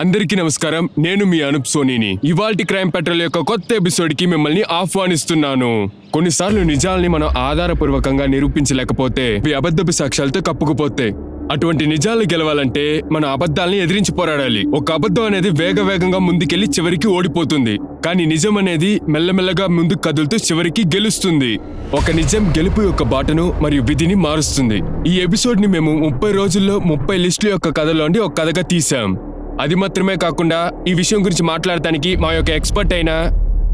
అందరికీ నమస్కారం. నేను మీ అనూప్ సోనీని. ఇవాల్టి క్రైమ్ పెట్రోల్ యొక్క కొత్త ఎపిసోడ్ కి మిమ్మల్ని ఆహ్వానిస్తున్నాను. కొన్నిసార్లు నిజాల్ని మనం ఆధారపూర్వకంగా నిరూపించలేకపోతే అవి అబద్ధపు సాక్ష్యాలతో కప్పుకుపోతాయి. అటువంటి నిజాలు గెలవాలంటే మన అబద్ధాలని ఎదిరించి పోరాడాలి. ఒక అబద్ధం అనేది వేగంగా ముందుకెళ్లి చివరికి ఓడిపోతుంది, కానీ నిజం అనేది మెల్లమెల్లగా ముందుకు కదులుతూ చివరికి గెలుస్తుంది. ఒక నిజం గెలుపు యొక్క బాటను మరియు విధిని మారుస్తుంది. ఈ ఎపిసోడ్ ని మేము 30 రోజుల్లో 30 లిస్టుల యొక్క కథలోండి ఒక కథగా తీసాం. అది మాత్రమే కాకుండా ఈ విషయం గురించి మాట్లాడటానికి మా యొక్క ఎక్స్పర్ట్ అయిన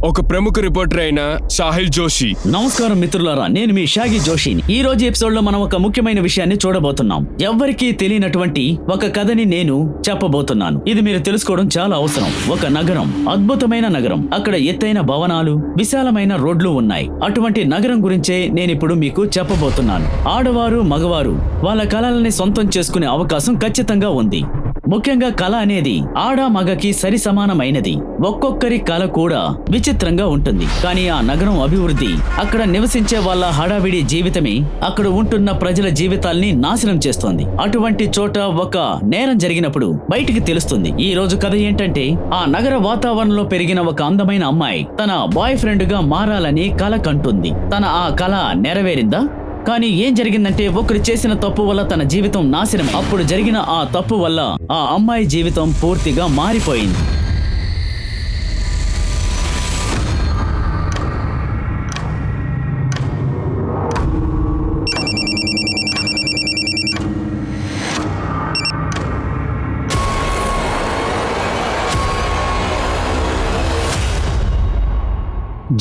ఒక ప్రముఖ రిపోర్టర్ అయిన సాహిల్ జోషి. నమస్కారం మిత్రులారా, నేను మీ షాగి జోషిని. ఈ రోజు ఎపిసోడ్ లో మనం ఒక ముఖ్యమైన విషయాన్ని చూడబోతున్నాం. ఎవ్వరికీ తెలియనటువంటి ఒక కథని నేను చెప్పబోతున్నాను. ఇది మీరు తెలుసుకోవడం చాలా అవసరం. ఒక నగరం, అద్భుతమైన నగరం. అక్కడ ఎత్తైన భవనాలు, విశాలమైన రోడ్లు ఉన్నాయి. అటువంటి నగరం గురించే నేనిప్పుడు మీకు చెప్పబోతున్నాను. ఆడవారు, మగవారు వాళ్ళ కళలని సొంతం చేసుకునే అవకాశం ఖచ్చితంగా ఉంది. ముఖ్యంగా కళ అనేది ఆడ మగకి సరి సమానమైనది. ఒక్కొక్కరి కళ కూడా విచిత్రంగా ఉంటుంది. కానీ ఆ నగరం అభివృద్ధి, అక్కడ నివసించే వాళ్ళ హడావిడి జీవితమే అక్కడ ఉంటున్న ప్రజల జీవితాల్ని నాశనం చేస్తోంది. అటువంటి చోట ఒక నేరం జరిగినప్పుడు బయటికి తెలుస్తుంది. ఈ రోజు కథ ఏంటంటే, ఆ నగర వాతావరణంలో పెరిగిన ఒక అందమైన అమ్మాయి తన బాయ్ ఫ్రెండ్ గా మారాలని కల కంటుంది. తన ఆ కళ నెరవేరిందా? కానీ ఏం జరిగిందంటే, ఒకరు చేసిన తప్పు వల్ల తన జీవితం నాశనం. అప్పుడు జరిగిన ఆ తప్పు వల్ల ఆ అమ్మాయి జీవితం పూర్తిగా మారిపోయింది.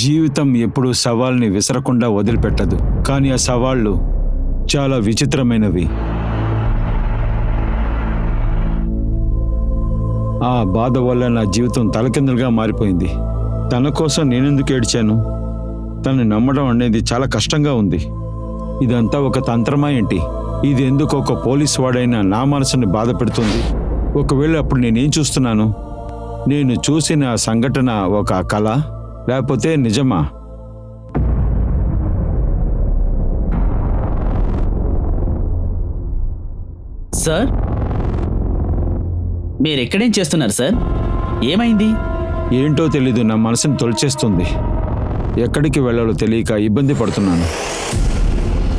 జీవితం ఎప్పుడూ సవాల్ని విసరకుండా వదిలిపెట్టదు, కానీ ఆ సవాళ్లు చాలా విచిత్రమైనవి. ఆ బాధ వల్ల నా జీవితం తలకిందులుగా మారిపోయింది. తన కోసం నేనెందుకు ఏడ్చాను? తను నమ్మడం అనేది చాలా కష్టంగా ఉంది. ఇదంతా ఒక తంత్రమా ఏంటి? ఇది ఎందుకు ఒక పోలీసు వాడైనా నా మనసుని బాధ పెడుతుంది? ఒకవేళ అప్పుడు నేనేం చూస్తున్నాను? నేను చూసిన సంఘటన ఒక కళ, లేకపోతే నిజమా? సార్, మీరెక్కడేం చేస్తున్నారు సార్? ఏమైంది? ఏంటో తెలీదు, నా మనసుని తొలిచేస్తుంది. ఎక్కడికి వెళ్ళాలో తెలియక ఇబ్బంది పడుతున్నాను.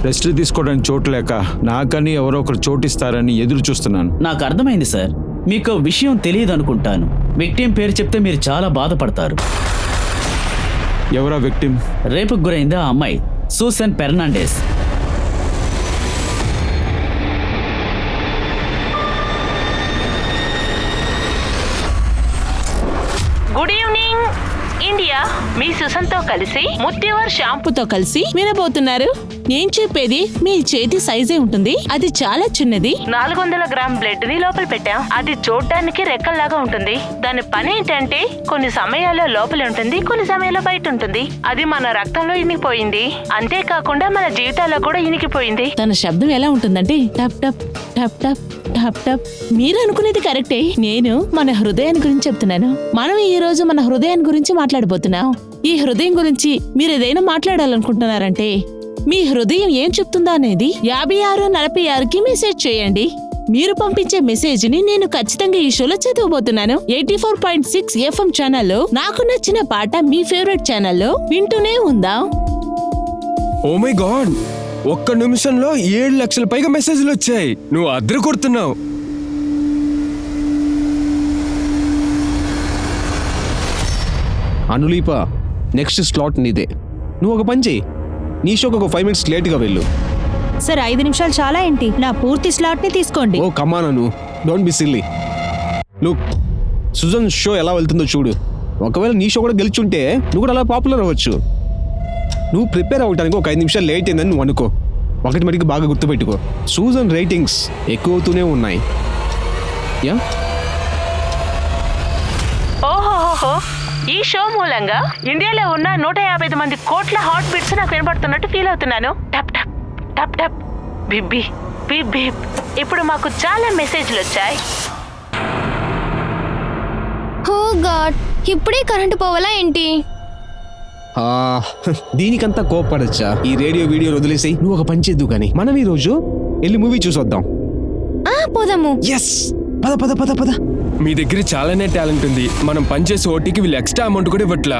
రెస్ట్ తీసుకోవడానికి చోటు లేక నాకని ఎవరో ఒకరు చోటిస్తారని ఎదురు చూస్తున్నాను. నాకు అర్థమైంది సార్. మీకు విషయం తెలియదు అనుకుంటాను. విక్టిమ్ పేరు చెప్తే మీరు చాలా బాధపడతారు. ఎవరా విక్టిమ్? రేపుకు గురైందా ఆ అమ్మాయి, Susan Fernandes. Good evening India. మీ సుసన్తో కలిసి ముత్యవర్ షాంపూతో కలిసి వినబోతున్నారు. నేను చెప్పేది మీ చేతి సైజే ఉంటుంది. అది చాలా చిన్నది. 400 గ్రామ్ బ్లడ్ ని లోపల పెట్టాం. అది చూడడానికి రెక్కల్లాగా ఉంటుంది. దాని పని ఏంటంటే, కొన్ని సమయాల్లో లోపల ఉంటుంది, కొన్ని సమయాల్లో బయట ఉంటుంది. అది మన రక్తంలో ఇనికిపోయింది. అంతేకాకుండా మన జీవితాల్లో కూడా ఇనికిపోయింది. తన శబ్దం ఎలా ఉంటుందంటే టప్ టప్ టప్ టప్ టప్ టప్. మీరు అనుకునేది కరెక్టే. నేను మన హృదయాన్ని గురించి చెప్తున్నాను. మనం ఈ రోజు మన హృదయాన్ని గురించి మాట్లాడబోతున్నాం. ఈ హృదయం గురించి మీరు ఏదైనా మాట్లాడాలనుకుంటున్నారంటే, మీ హృదయం ఏం చెప్తుందా అనేది 5646కి మెసేజ్ చేయండి. మీరు పంపించే మెసేజ్ ని నేను ఖచ్చితంగా ఈ షోలో చదవబోతున్నాను. 84.6 FM ఛానల్లో నాకు నచ్చిన పాట మీ ఫేవరెట్ ఛానల్లో వింటూనే ఉందాం. ఓ మై గాడ్, ఒక్క నిమిషంలో 7 లక్షల పైగా మెసేజ్లు వచ్చాయి. నువ్వు అద్దరు కొడుతున్నావు. అనులీప, నెక్స్ట్ స్లాట్ నీదే. నువ్వు ఒక పని చెయ్యి, నీ షోకి ఒక 5 మినిట్స్ లేట్గా వెళ్ళు. సార్ 5 నిమిషాలు చాలా ఏంటి? నా పూర్తి స్లాట్ ని తీసుకోండి. Oh come on Anu, don't be silly. Look, Susan show ఎలా వెళ్తుందో చూడు. ఒకవేళ నీ షో కూడా గెలుచుంటే నువ్వు కూడా అలా పాపులర్ అవ్వచ్చు. నువ్వు ప్రిపేర్ అవ్వడానికి ఒక 5 నిమిషాలు లేట్ అయిందని నువ్వు అనుకో. ఒకటి మటుకు బాగా గుర్తుపెట్టుకో, సూజన్ రేటింగ్స్ ఎక్కువ అవుతూనే ఉన్నాయి. యా, ఓహోహోహో, ఈ షో మూలంగా ఇండియాలో ఉన్న 155 మంది కోట్ల హార్ట్ బీట్స్ నాకు వినబడుతున్నట్టు ఫీల్ అవుతున్నాను. టప్ టప్ టప్ టప్, బిప్ బిప్ బిప్ బిప్. ఇప్పుడు మాకు చాలా మెసేజ్లు వచ్చాయి. ఓ గాడ్, ఇప్పుడే కరెంటు పోవాలా ఏంటి? దీనికంతా కోప్పడచ్చా? ఈ రేడియో వీడియో వదిలేసి నువ్వు ఒక పని చేద్దు కానీ మనం ఈ రోజు వెళ్ళి మూవీ చూసొద్దాం. పోదాము. ఎస్, పద పద పద పద. మీ దగ్గర చాలానే టాలెంట్ ఉంది. మనం పనిచేసే ఓటీకి వీళ్ళు ఎక్స్ట్రా అమౌంట్ కూడా ఇవ్వట్లా.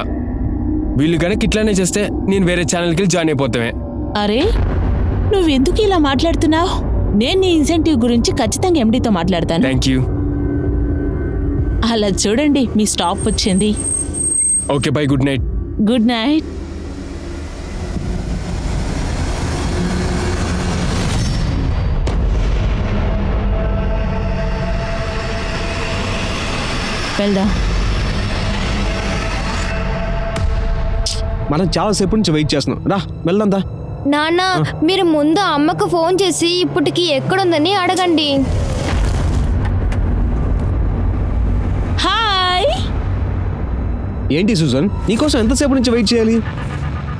వీళ్ళు గనక ఇట్లానే చేస్తే నేను వేరే ఛానల్కి వెళ్ళి జాయిన్ అయిపోతామే. అరే నువ్వెందుకు ఇలా మాట్లాడుతున్నావు? నేను నీ ఇన్సెంటివ్ గురించి ఖచ్చితంగా ఎండీతో మాట్లాడతాను. Thank you. అలా చూడండి, మీ స్టాప్ వచ్చింది. Okay by, good night. Good night. వెళ్దాం. మనం చాలాసేపు నుంచి వెయిట్ చేస్తున్నాం. రా వెళ్దాం దా. నాన్న మీరు ముందు అమ్మకు ఫోన్ చేసి ఇప్పటికి ఎక్కడుందని అడగండి. హాయ్. ఏంటి సుజన్, నీకోసం ఎంతసేపు నుంచి వెయిట్ చేయాలి?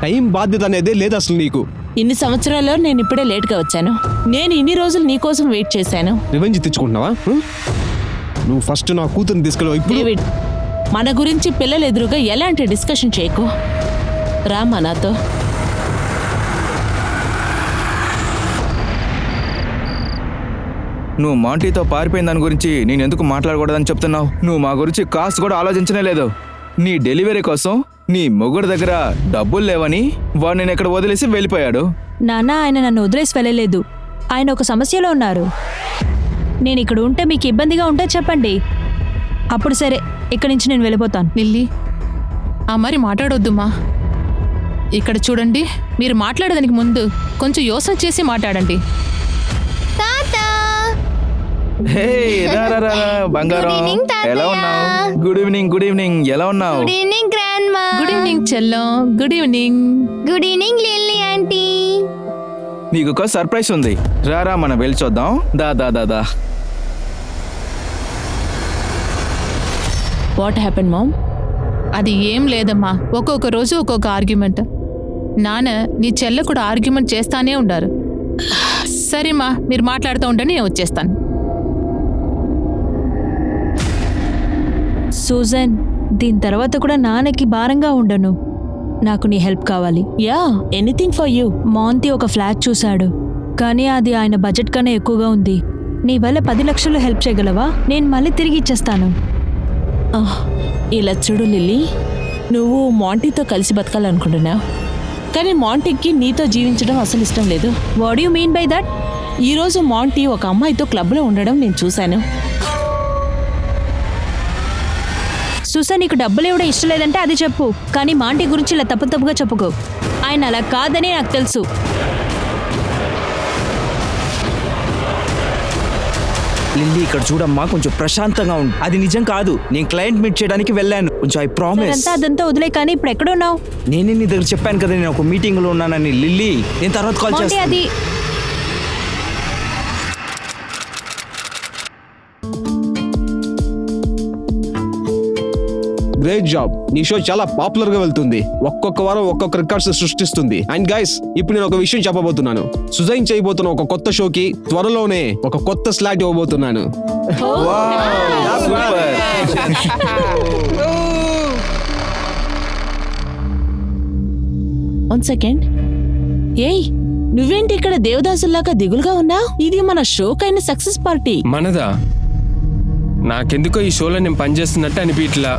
టైం బాధ్యత అనేది లేదు అసలు నీకు. ఇన్ని సంవత్సరాల్లో నేను ఇప్పుడే లేట్గా వచ్చాను. నేను ఇన్ని రోజులు నీకోసం వెయిట్ చేశాను. రివెంజ్ తెచ్చుకుంటున్నావా? నువ్వు ఫస్ట్ నా కూతుర్ని తీసుకెళ్ళవు. ఇప్పుడు డేవిడ్, మన గురించి పిల్లల ఎదురుగా ఎలాంటి డిస్కషన్ చేయకు. రామా నాతో. నువ్వు మాంటీతో పారిపోయిన దాని గురించి నేను ఎందుకు మాట్లాడకూడదని చెప్తున్నావు? నువ్వు మా గురించి కాస్ట్ కూడా ఆలోచించనే లేదు. నీ డెలివరీ కోసం నీ మొగుడు దగ్గర డబ్బులు లేవని వాడు నేను ఇక్కడ వదిలేసి వెళ్ళిపోయాడు. నాన్న ఆయన నన్ను వదిలేసి వెళ్ళలేదు. ఆయన ఒక సమస్యలో ఉన్నారు. నేను ఇక్కడ ఉంటే మీకు ఇబ్బందిగా ఉంటే చెప్పండి, అప్పుడు సరే ఇక్కడి నుంచి నేను వెళ్ళిపోతాను. లిల్లీ, ఆ మరి మాట్లాడొద్దుమా. ఇక్కడ చూడండి, మీరు మాట్లాడడానికి ముందు కొంచెం యోచన చేసి మాట్లాడండి. హే రా రా రా రా, బంగారం. Good evening, తాతయ్య. ఎలా ఉన్నావు? Good evening. Good evening. ఎలా ఉన్నావు? Good evening grand. Good evening చెల్లం. Good evening. Good evening Lily aunty. నీకు ఒక సర్ప్రైజ్ ఉంది. రారా మనం వెళ్ళి చూద్దాం. దా దా దా దా. What happen mom? అది ఏం లేదమ్మా, ఒక్కొక్క రోజు ఒక్కొక్క ఆర్గ్యుమెంట్. నాన్న నీ చెల్ల కూడా ఆర్గ్యుమెంట్ చేస్తానే ఉండారు. సరేమ్మా, మీరు మాట్లాడుతూ ఉండండి, నేను వచ్చేస్తాను. సూజన్, దీని తర్వాత కూడా నాన్నకి భారంగా ఉండను. నాకు నీ హెల్ప్ కావాలి. Yeah, anything for you. మాంతి ఒక ఫ్లాట్ చూశాడు, కానీ అది ఆయన బడ్జెట్ కన్నా ఎక్కువగా ఉంది. నీ వల్ల 10 లక్షలు హెల్ప్ చేయగలవా? నేను మళ్ళీ తిరిగి ఇచ్చేస్తాను. ఇలా చూడు లిల్లీ, నువ్వు మాంటీతో కలిసి బతకాలనుకుంటున్నావు, కానీ మాంటీకి నీతో జీవించడం అసలు ఇష్టం లేదు. What you mean by that? ఈరోజు మాంటీ ఒక అమ్మాయితో క్లబ్లో ఉండడం నేను చూశాను. సూసన్, నీకు డబ్బులు ఇవ్వడం ఇష్టం లేదంటే అది చెప్పు, కానీ మాంటి గురించి ఇలా తప్పుగా చెప్పుకో. ఆయన అలా కాదని నాకు తెలుసు. లిల్లీ, ఇక్కడ చూడమ్మా, కొంచెం ప్రశాంతంగా ఉంది. అది నిజం కాదు. నేను క్లయింట్ మీట్ చేయడానికి వెళ్ళాను. కొంచెం ఐ ప్రామిస్. అదంతా వదిలే, కానీ ఇప్పుడు ఎక్కడున్నావు? నేనే నీ దగ్గర చెప్పాను కదా, నేను ఒక మీటింగ్ లో ఉన్నానని. లిల్లీ, నేను తర్వాత కాల్ మాంటి, చేస్తాను. అది గ్రేట్ జాబ్. నీ షో చాలా పాపులర్ గా వెళ్తుంది. ఒక్కొక్క వారం ఒక్కొక్క రికార్డ్స్ సృష్టిస్తుంది. అండ్ గైస్, ఇప్పుడు నేను ఒక విషయం చెప్పబోతున్నాను. సుజైన్ చేయబోతున్న ఒక కొత్త షోకి త్వరలోనే ఒక కొత్త స్లాట్ ఇవ్వబోతున్నాను. One second. ఏయ్, నువ్వేంటి ఇక్కడ దేవదాసుల్లాగా దిగులుగా ఉన్నావు? ఇది మన షోకైన సక్సెస్ పార్టీ. మనదా? నాకెందుకో ఈ షోలో నేను పనిచేస్తున్నట్టు అనిపించలా.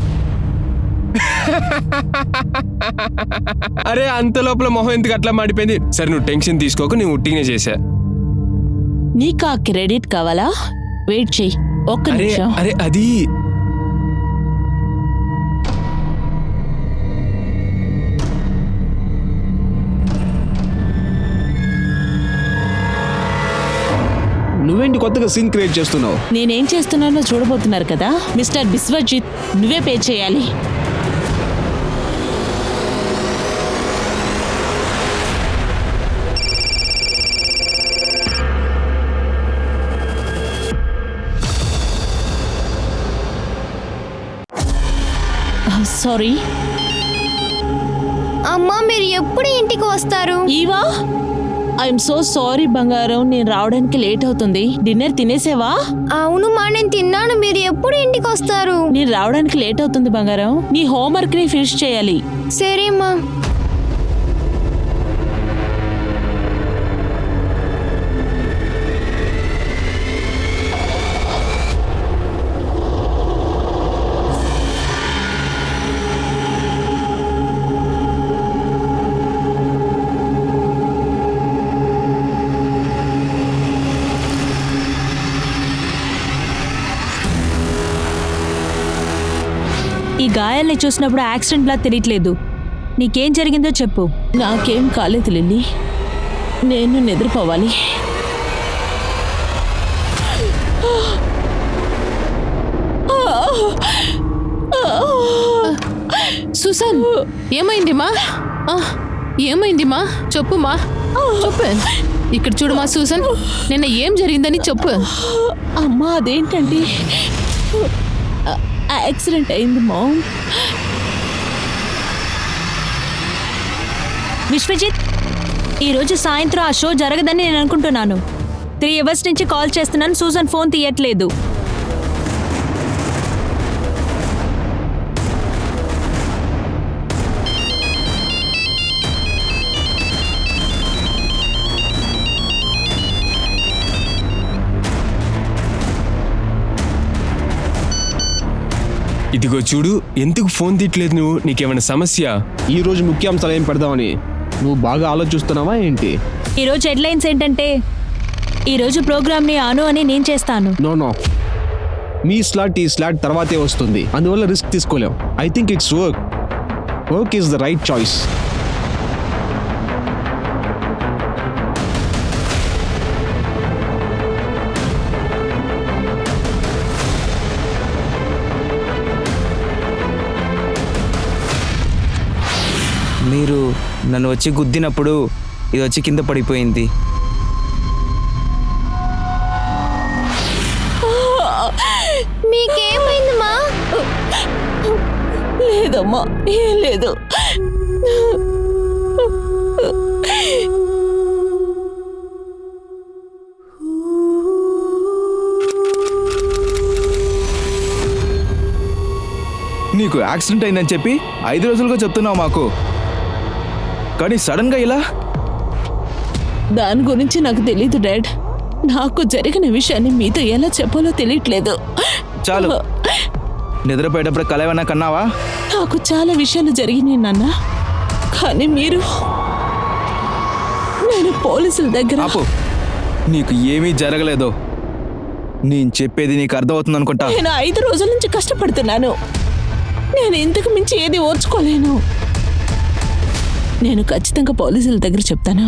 అరే, అంత లోపల మొహం ఎందుకు అట్లా మాడిపోయింది? సరే, నువ్వు టెన్షన్ తీసుకోక, నేను ఉట్టిగానే చేశా. నీకు ఆ క్రెడిట్ కావాలా? వెయిట్ చెయ్యి ఒక్క అరే నిమిషం. అరే అది నువ్వేంటి కొత్తగా సీన్ క్రియేట్ చేస్తున్నావు? నేనేం చేస్తున్నానో చూడబోతున్నారు కదా మిస్టర్ బిస్వజిత్, నువ్వే పే చేయాలి. సారీ. అమ్మా, మీరు ఎప్పుడు ఇంటికి వస్తారు? ఈవా, ఐఎమ్ సో సారీ బంగారం, నేను రావడానికి లేట్ అవుతుంది. డిన్నర్ తినేసేవా? అవును మా, నేను తిన్నాను. మీరు ఎప్పుడు ఇంటికి వస్తారు? నేను రావడానికి లేట్ అవుతుంది బంగారం, నీ హోంవర్క్ ని ఫినిష్ చేయాలి. సరే మా. ఈ గాయాల్ని చూసినప్పుడు యాక్సిడెంట్లా తెలియట్లేదు. నీకేం జరిగిందో చెప్పు. నాకేం కాలేదు లిల్లీ, నేను నిద్రపోవాలి. సుసన్, ఏమైందిమా? ఏమైందిమా? చెప్పుమా, చెప్పు. ఇక్కడ చూడమా సూసన్, నిన్న ఏం జరిగిందని చెప్పు. అమ్మా అదేంటండి, యాక్సిడెంట్ అయింది మామ్. విశ్వజిత్, ఈరోజు సాయంత్రం ఆ షో జరగదని నేను అనుకుంటున్నాను. 3 అవర్స్ నుంచి కాల్ చేస్తున్నాను, సూసన్ ఫోన్ తీయట్లేదు. ఇదిగో చూడు, ఎందుకు ఫోన్ తీయట్లేదు నువ్వు? నీకేమైనా సమస్య? ఈ రోజు ముఖ్యాంశాలు ఏం పెడదామని నువ్వు బాగా ఆలోచిస్తున్నావా ఏంటి? ఈరోజు హెడ్లైన్స్ ఏంటంటే, ఈరోజు ప్రోగ్రామ్ని ఆను అని నేను చేస్తాను. నో, మీ స్లాట్ ఈ స్లాట్ తర్వాతే వస్తుంది, అందువల్ల రిస్క్ తీసుకోలేం. I think it's work is the right choice. మీరు నన్ను వచ్చి గుద్దినప్పుడు ఇది వచ్చి కింద పడిపోయింది. మీకేమైందమ్మా? లేదమ్మా, ఏం లేదు. నీకు యాక్సిడెంట్ అయిందని చెప్పి 5 రోజులుగా చెప్తున్నావు మాకు, కానీ సడన్గా ఇలా? దాని గురించి నాకు తెలీదు డాడ్. నాకు జరిగిన విషయాన్ని మీతో ఎలా చెప్పాలో తెలియట్లేదు. చాలు, నిద్రపోయేటప్పుడు కల ఏమన్నా కన్నావా? నాకు చాలా విషయాలు జరిగినాయి నాన్న, కానీ నేను పోలీసుల దగ్గర. ఆపు, నీకు ఏమీ జరగలేదు. నేను చెప్పేది నీకు అర్థమవుతుంది అనుకుంటా. నేను 5 రోజుల నుంచి కష్టపడుతున్నాను. నేను ఇంతకు మించి ఏది ఓర్చుకోలేను. నేను ఖచ్చితంగా పోలీసుల దగ్గర చెప్తాను.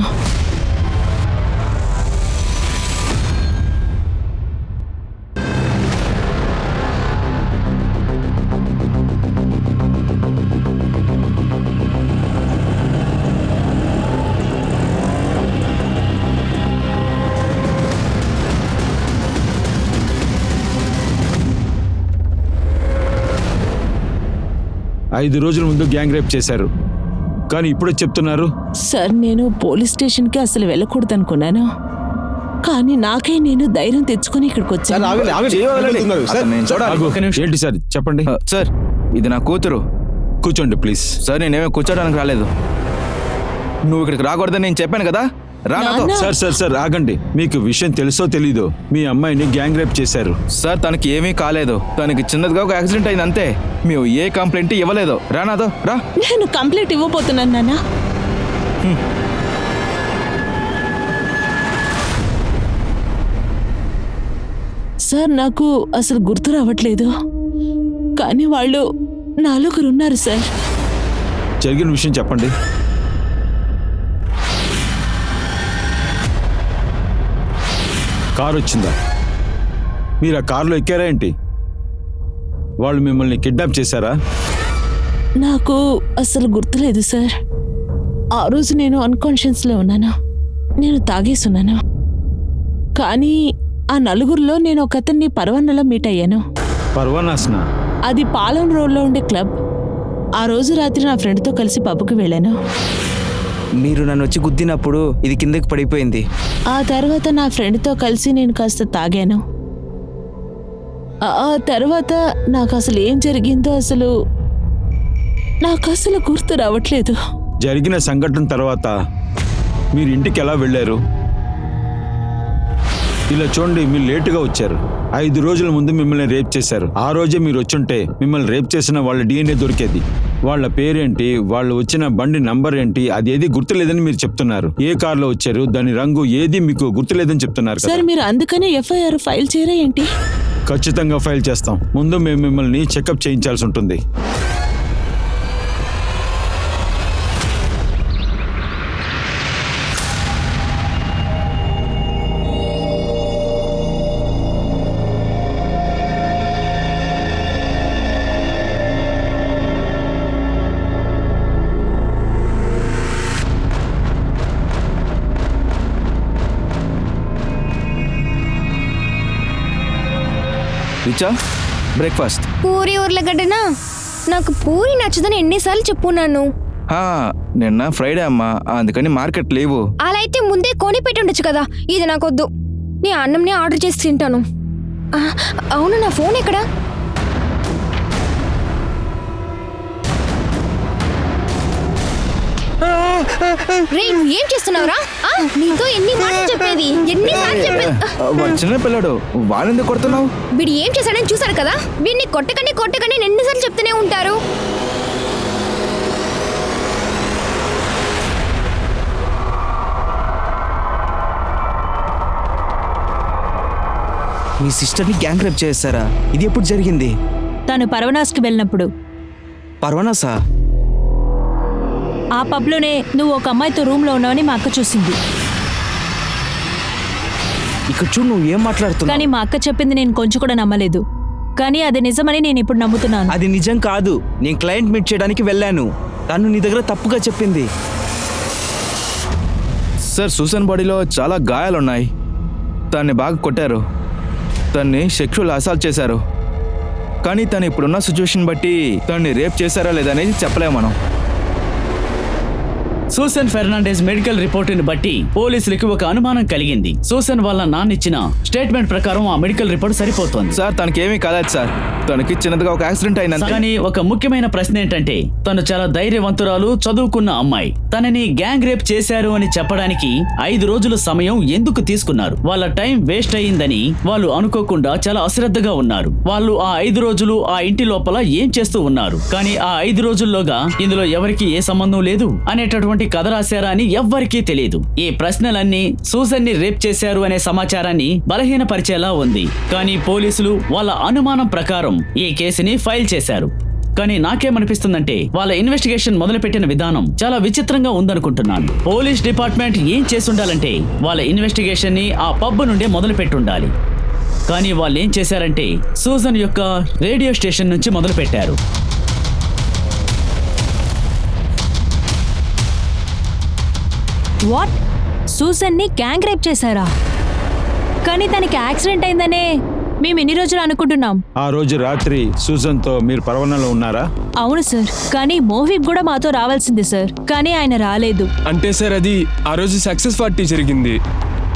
ఐదు రోజుల ముందు గ్యాంగ్ రేప్ చేశారు, కానీ ఇప్పుడే చెప్తున్నారు. సార్, నేను పోలీస్ స్టేషన్కి అసలు వెళ్ళకూడదు అనుకున్నాను, కానీ నాకే నేను ధైర్యం తెచ్చుకొని ఇక్కడికి వచ్చాను. ఆగు. ఏంటి సార్, చెప్పండి. సార్, ఇది నా కూతురు. కూర్చోండి ప్లీజ్. సార్, నేనేమో కూర్చోడానికి రాలేదు. నువ్వు ఇక్కడికి రాకూడదని నేను చెప్పాను కదా, రా నాతో. సార్ సార్ సార్ ఆగండి. మీకు విషయం తెలుసో తెలీదో, మీ అమ్మాయిని గ్యాంగ్ రేప్ చేశారు. సార్, తనకి ఏమీ కాలేదు. తనకి చిన్నదిగా ఒక యాక్సిడెంట్ అయింది అంతే. మేము ఏ కంప్లైంట్ ఇవ్వలేదు. రా నాతో, రా. నేను కంప్లైంట్ ఇవ్వబోతున్నాను నాన్న. సార్, నాకు అసలు గుర్తు రావట్లేదు, కానీ వాళ్ళు 4 ఉన్నారు సార్. జరిగిన విషయం చెప్పండి. కారు వచ్చిందా? మీరు ఆ కారులో ఎక్కారా ఏంటి? వాళ్ళు మిమ్మల్ని కిడ్నాప్ చేశారా? నాకు అసలు గుర్తులేదు సార్. ఆ రోజు నేను అన్కాన్షియస్లో ఉన్నాను, నేను తాగేసున్నాను. కానీ ఆ 4లో నేను ఒక అతన్ని పర్వన్నలో మీట్ అయ్యాను. పర్వనాస్నా? అది పాలెం రోడ్లో ఉండే క్లబ్. ఆ రోజు రాత్రి నా ఫ్రెండ్తో కలిసి పబ్కి వెళ్ళాను. మీరు నన్ను వచ్చి గుద్దినప్పుడు ఇది కిందకి పడిపోయింది. ఆ తర్వాత నా ఫ్రెండ్తో కలిసి నేను కాస్త తాగాను. ఆ తర్వాత నాకు అసలు ఏం జరిగిందో నాకు అసలు గుర్తు రావట్లేదు. జరిగిన సంఘటన తర్వాత మీరు ఇంటికి ఎలా వెళ్ళారు? ఇలా చూడండి, మీరు లేటుగా వచ్చారు. 5 రోజుల ముందు మిమ్మల్ని రేప్ చేశారు. ఆ రోజే మీరు వచ్చుంటే మిమ్మల్ని రేప్ చేసిన వాళ్ళ DNA దొరికేది. వాళ్ళ పేరేంటి, వాళ్ళు వచ్చిన బండి నంబర్ ఏంటి, అదేది గుర్తులేదని మీరు చెప్తున్నారు. ఏ కారులో వచ్చారు, దాని రంగు ఏది మీకు గుర్తులేదని చెప్తున్నారు కదా. సార్, మీరు అందుకనే FIR ఫైల్ చేయరా ఏంటి? ఖచ్చితంగా ఫైల్ చేస్తాం. ముందు మేము మిమ్మల్ని చెకప్ చేయించాల్సి ఉంటుంది. తినొచ్చా? బ్రేక్ఫాస్ట్. పూరి ఉర్లగడ్డనా? నాకు పూరి నచ్చదని ఎన్నిసార్లు చెప్పున్నాను. నిన్న ఫ్రైడే అమ్మా, అందుకని మార్కెట్ లేవు. అలా అయితే ముందే కొని పెట్టి ఉండొచ్చు కదా. ఇది నాకొద్దు. నీ అన్నంని ఆర్డర్ చేసి తింటాను. అవును, నా ఫోన్ ఎక్కడా? రే, నువ్వు ఏం చేస్తున్నావురా? నీతో ఎన్ని మాటలు చెప్పేది, ఎన్నిసార్లు చెప్పేది. చిన్న పిల్లడు, వాళ్ళెందుకు కొడుతున్నావు? వీడు ఏం చేశాడని చూసారు కదా. వీడిని కొట్టకని ఎన్నిసార్లు చెప్తూనే ఉంటారు. మీ సిస్టర్ని గ్యాంగ్ రేప్ చేస్తారా? ఇది ఎప్పుడు జరిగింది? తను పర్వనాస్కి వెళ్ళినప్పుడు. పర్వనాసా? ఆ పబ్లోనే నువ్వు ఒక అమ్మాయితో రూమ్లో ఉన్నావని మా అక్క చూసింది. ఇక్కడ చూడు, నువ్వు ఏం మాట్లాడుతున్నావు? కానీ మా అక్క చెప్పింది నేను కొంచెం కూడా నమ్మలేదు. కానీ అది నిజమని నేను ఇప్పుడు నమ్ముతున్నాను. అది నిజం కాదు. నేను క్లయింట్ మీట్ చేయడానికి వెళ్ళాను. తను నీ దగ్గర తప్పుగా చెప్పింది. సార్, సూసన్ బాడీలో చాలా గాయాలున్నాయి. తన్ని బాగా కొట్టారు. తన్ని సెక్షువల్ అసాల్ట్ చేశారు. కానీ తను ఇప్పుడున్న సిచ్యువేషన్ బట్టి తన్ని రేప్ చేశారా లేదా అనేది చెప్పలేము మనం. సూసన్ ఫెర్నాండెస్ మెడికల్ రిపోర్టుని బట్టి పోలీసులకి ఒక అనుమానం కలిగింది. సూసన్ వాళ్ళ నాన్న ఇచ్చిన స్టేట్మెంట్ ప్రకారం ఆ మెడికల్ రిపోర్ట్ సరిపోతుంది. సార్, తనకేమీ కాలేదు సార్. తనకి చిన్నదిగా ఒక యాక్సిడెంట్ అయింది. కానీ ఒక ముఖ్యమైన ప్రశ్న ఏంటంటే, తను చాలా ధైర్యవంతురాలు, చదువుకున్న అమ్మాయి. తనని గ్యాంగ్ రేప్ చేశారు అని చెప్పడానికి 5 రోజుల సమయం ఎందుకు తీసుకున్నారు? వాళ్ళ టైం వేస్ట్ అయ్యిందని వాళ్ళు అనుకోకుండా చాలా అశ్రద్ధగా ఉన్నారు. వాళ్ళు ఆ 5 రోజులు ఆ ఇంటి లోపల ఏం చేస్తూ ఉన్నారు? కానీ ఆ 5 రోజుల్లోగా ఇందులో ఎవరికి ఏ సంబంధం లేదు అనేటటువంటి కథ రాశారా అని ఎవ్వరికీ తెలియదు. ఈ ప్రశ్నలన్నీ సూసన్ ని రేప్ చేశారు అనే సమాచారాన్ని బలహీనపరిచేలా ఉంది. కానీ పోలీసులు వాళ్ళ అనుమానం ప్రకారం ఈ కేసుని ఫైల్ చేశారు. కానీ నాకేమనిపిస్తుందంటే, వాళ్ళ ఇన్వెస్టిగేషన్ మొదలుపెట్టిన విధానం చాలా విచిత్రంగా ఉందనుకుంటున్నాను. పోలీస్ డిపార్ట్మెంట్ ఏం చేసుండాలంటే, వాళ్ళ ఇన్వెస్టిగేషన్ ని ఆ పబ్ నుండే మొదలు పెట్టుండాలి. కానీ వాళ్ళు ఏం చేశారంటే, సూసన్ యొక్క రేడియో స్టేషన్ నుంచి మొదలు పెట్టారు. వాట్? సూసన్ని గ్యాంగ్ రేప్ చేశారా? కానీ తనకి యాక్సిడెంట్ అయిందనే మేము ఎన్ని రోజులు అనుకుంటున్నాం. ఆ రోజు రాత్రి సూజన్తో మీరు పర్వణంలో ఉన్నారా? అవును సార్. కానీ మోహిబ్ కూడా మాతో రావాల్సింది సార్. కానీ ఆయన రాలేదు. అంటే సార్, అది ఆ రోజు సక్సెస్ పార్టీ జరిగింది.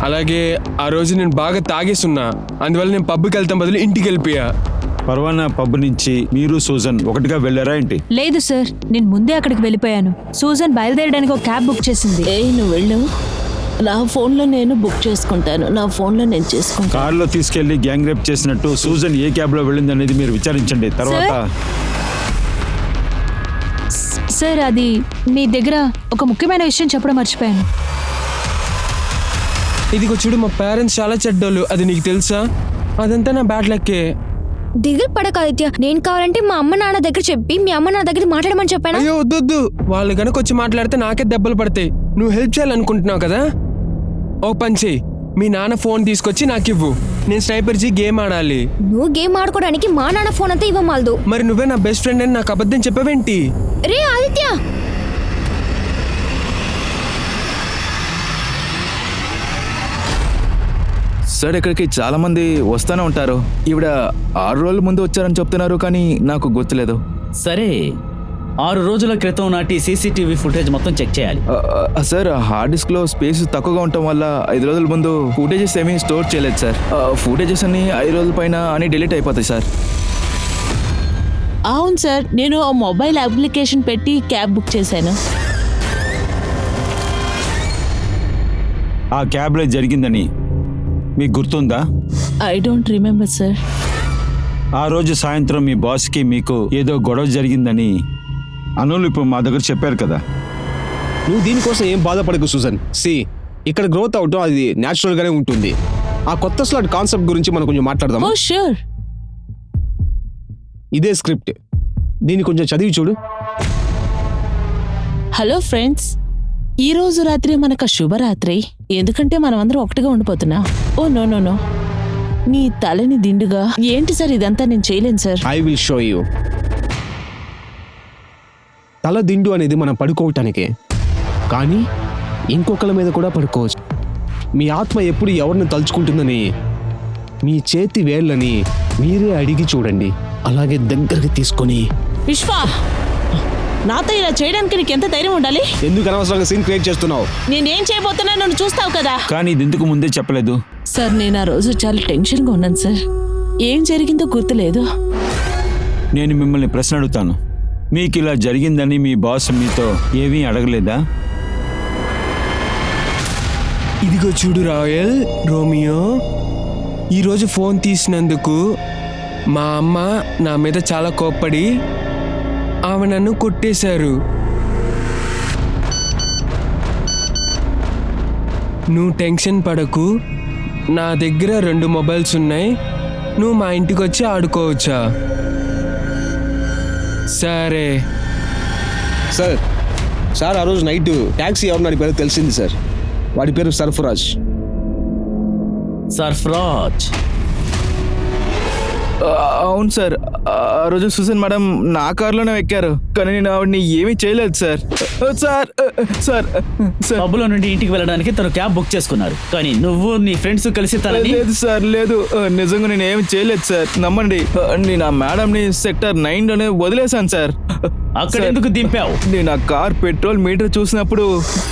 అలాగే ఆ రోజు నేను బాగా తాగేస్తున్నా. అందువల్ల నేను పబ్కి వెళ్తాం బదులు ఇంటికి వెళ్ళిపోయా. పర్వానా పబ్ నుంచి మీరు సూజన్ ఒకటిగా వెళ్ళారా ఏంటి? లేదు సార్, నేను ముందే అక్కడికి వెళ్ళిపోయాను. సూజన్ బయలుదేరడానికి ఒక క్యాబ్ బుక్ చేసింది. నువ్వు వెళ్ళు, నా ఫోన్లో నేను బుక్ చేసుకుంటాను. నా ఫోన్లో నేను చేసుకుంటాను. కారులో తీసుకెళ్లి గ్యాంగ్ రేప్ చేసినట్టు సూజన్ ఏ క్యాబ్ లో వెళ్ళింది అనేది మీరు విచారించండి. తర్వాత సార్, అది మీ దగ్గర ఒక ముఖ్యమైన విషయం చెప్పడం మర్చిపోయాను. ఇదిగో చూడు, మా పేరెంట్స్ చాలా చెడ్డోళ్ళు. అది నీకు తెలుసా? అదంతా నా బ్యాడ్ లక్కే. దిగులు పడక ఆదిత్య. నేను కావాలంటే మా అమ్మ నాన్న దగ్గర చెప్పి మీ అమ్మ నాన్న దగ్గర మాట్లాడమని చెప్పాను. అయ్యో వద్దు, వాళ్ళు కనుక వచ్చి మాట్లాడితే నాకే దెబ్బలు పడతాయి. నువ్వు హెల్ప్ చేయాలనుకుంటున్నావు కదా, ఓ పని చెయ్యి. మీ నాన్న ఫోన్ తీసుకొచ్చి నాకు ఇవ్వు. నేను స్నైపర్జీ గేమ్ ఆడాలి. నువ్వు గేమ్ ఆడుకోవడానికి మా నాన్న ఫోన్ అంతా ఇవ్వమాలదు. మరి నువ్వే నా బెస్ట్ ఫ్రెండ్ అని నాకు అబద్ధం చెప్పవేంటి? రే ఆదిత్య, సార్, ఇక్కడికి చాలా మంది వస్తూనే ఉంటారు. ఈవిడ 6 రోజుల ముందు వచ్చారని చెప్తున్నారు, కానీ నాకు గుర్తులేదు. సరే, 6 రోజుల క్రితం నాటి సీసీటీవీ ఫుటేజ్ మొత్తం చెక్ చేయాలి. సార్, హార్డ్ డిస్క్ లో స్పేస్ తక్కువగా ఉండటం వల్ల 5 రోజుల ముందు ఫుటేజెస్ ఏమీ స్టోర్ చేయలేదు సార్. ఫుటేజెస్ అన్ని 5 రోజుల పైన అని డిలీట్ అయిపోతాయి సార్. అవును సార్, నేను ఆ మొబైల్ అప్లికేషన్ పెట్టి క్యాబ్ బుక్ చేశాను. ఆ క్యాబ్ లో జరిగిందని మీకు గుర్తుందా? I don't remember sir. ఆ రోజు సాయంత్రం మీ బాస్కి మీకు ఏదో గొడవ జరిగిందని అనులు ఇప్పుడు మా దగ్గర చెప్పారు కదా. నువ్వు దీనికోసం ఏం బాధపడకు సూజన్. ఇక్కడ గ్రోత్ అవటం అది న్యాచురల్ గానే ఉంటుంది. ఆ కొత్త స్లాట్ కాన్సెప్ట్ గురించి మనం కొంచెం మాట్లాడదాం. ఓ ష్యూర్. ఇదే స్క్రిప్ట్, దీన్ని కొంచెం చదివి చూడు. హలో ఫ్రెండ్స్, ఈ రోజు రాత్రి మనకు శుభరాత్రి. ఎందుకంటే మనం అందరం ఒకటిగా ఉండిపోతున్నా. ఓ నో నో నో, నీ తలని దిండుగా. ఏంటి సార్ ఇదంతా? నేను చేయలేను sir. I will show you. తల దిండు అనేది మనం పడుకోవటానికే, కానీ ఇంకొకళ్ళ మీద కూడా పడుకోవచ్చు. మీ ఆత్మ ఎప్పుడు ఎవరిని తలుచుకుంటుందని మీ చేతి వేళ్ళని మీరే అడిగి చూడండి, అలాగే దగ్గరికి తీసుకొని. విశ్వ, నాతో ఇలా చేయడానికి నీకు ఎంత ధైర్యం ఉండాలి? ఎందుకు అనవసరంగా సీన్ క్రియేట్ చేస్తున్నావు? నేనేం చేయబోతున్నా నువ్వు చూస్తావు కదా. కానీ ఇది ఎందుకు ముందే చెప్పలేదు? సార్, నేను ఆ రోజు చాలా టెన్షన్గా ఉన్నాను సార్. ఏం జరిగిందో గుర్తులేదు. నేను మిమ్మల్ని ప్రశ్న అడుగుతాను. మీకు ఇలా జరిగిందని మీ బాస్ మీతో ఏమీ అడగలేదా? ఇదిగో చూడు రాయల్ రోమియో, ఈరోజు ఫోన్ తీసినందుకు మా అమ్మ నా మీద చాలా కోప్పడి ఆమె నన్ను కొట్టేశారు. నువ్వు టెన్షన్ పడకు, నా దగ్గర 2 మొబైల్స్ ఉన్నాయి, నువ్వు మా ఇంటికి వచ్చి ఆడుకోవచ్చా? సరే సార్ ఆ రోజు నైట్ ట్యాక్సీ ఎవరు వాడి పేరు తెలిసింది సార్. వాడి పేరు సర్ఫరాజ్. సర్ఫరాజ్. అవును సార్, ఆ రోజు సుజన్ మేడం నా కారులోనే ఎక్కారు, కానీ నేను ఆవిడని ఏమీ చేయలేదు సార్. సార్ సార్ సార్ పబ్బులో నుండి ఇంటికి వెళ్ళడానికి తను క్యాబ్ బుక్ చేసుకున్నారు, కానీ నువ్వు నీ ఫ్రెండ్స్ కలిసి తనని... లేదు సార్, లేదు, నిజంగా నేను ఏమి చేయలేదు సార్, నమ్మండి. నేను ఆ మేడంని సెక్టర్ 9లోనే వదిలేశాను సార్. అక్కడ ఎందుకు దింపావు? నేను ఆ కార్ పెట్రోల్ మీటర్ చూసినప్పుడు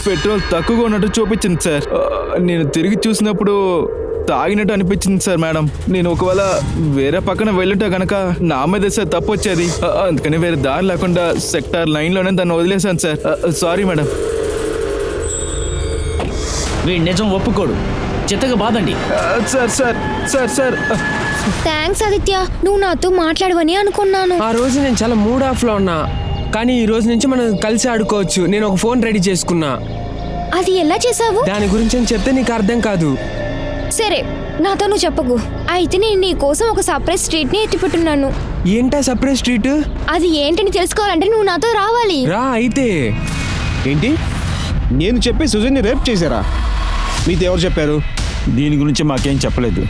పెట్రోల్ తక్కువగా ఉన్నట్టు చూపించింది సార్. నేను తిరిగి చూసినప్పుడు తాగినట్టు అనిపించింది సార్ మేడం. నేను ఒకవేళ వేరే పక్కన వెళ్ళుంటే గనక నా మీద సార్ తప్పు వచ్చేది, అందుకని వేరే దారి లేకుండా సెక్టార్ 9లోనే దాన్ని వదిలేశాను సార్. Sorry madam. వీడు నిజం ఒప్పుకోడు, చిత్తగా బాదండి. Sir sir sir sir thanks Aditya, నువ్వు నాతో మాట్లాడవని అనుకున్నాను. ఆ రోజు నేను చాలా మూడ్ ఆఫ్లో ఉన్నా, కానీ ఈ రోజు నుంచి మనం కలిసి ఆడుకోవచ్చు. నేను ఒక ఫోన్ రెడీ చేసుకున్నా. అది ఎలా చేసావు? దాని గురించి అని చెప్తే నీకు అర్థం కాదు. సరే, నాతో నువ్వు చెప్పకు. అయితే నేను నీ కోసం ఒక సర్ప్రైజ్ స్ట్రీట్ ని ఎత్తిపెట్టున్నాను. ఏంటా సర్ప్రైజ్ స్ట్రీట్? అది ఏంటని తెలుసుకోవాలంటే నువ్వు నాతో రావాలి. రా అయితే. ఏంటి? నేను చెప్పి సుజన్ని రేప్ చేశారా? మీతో ఎవరు చెప్పారు? దీని గురించి మాకేం చెప్పలేదు.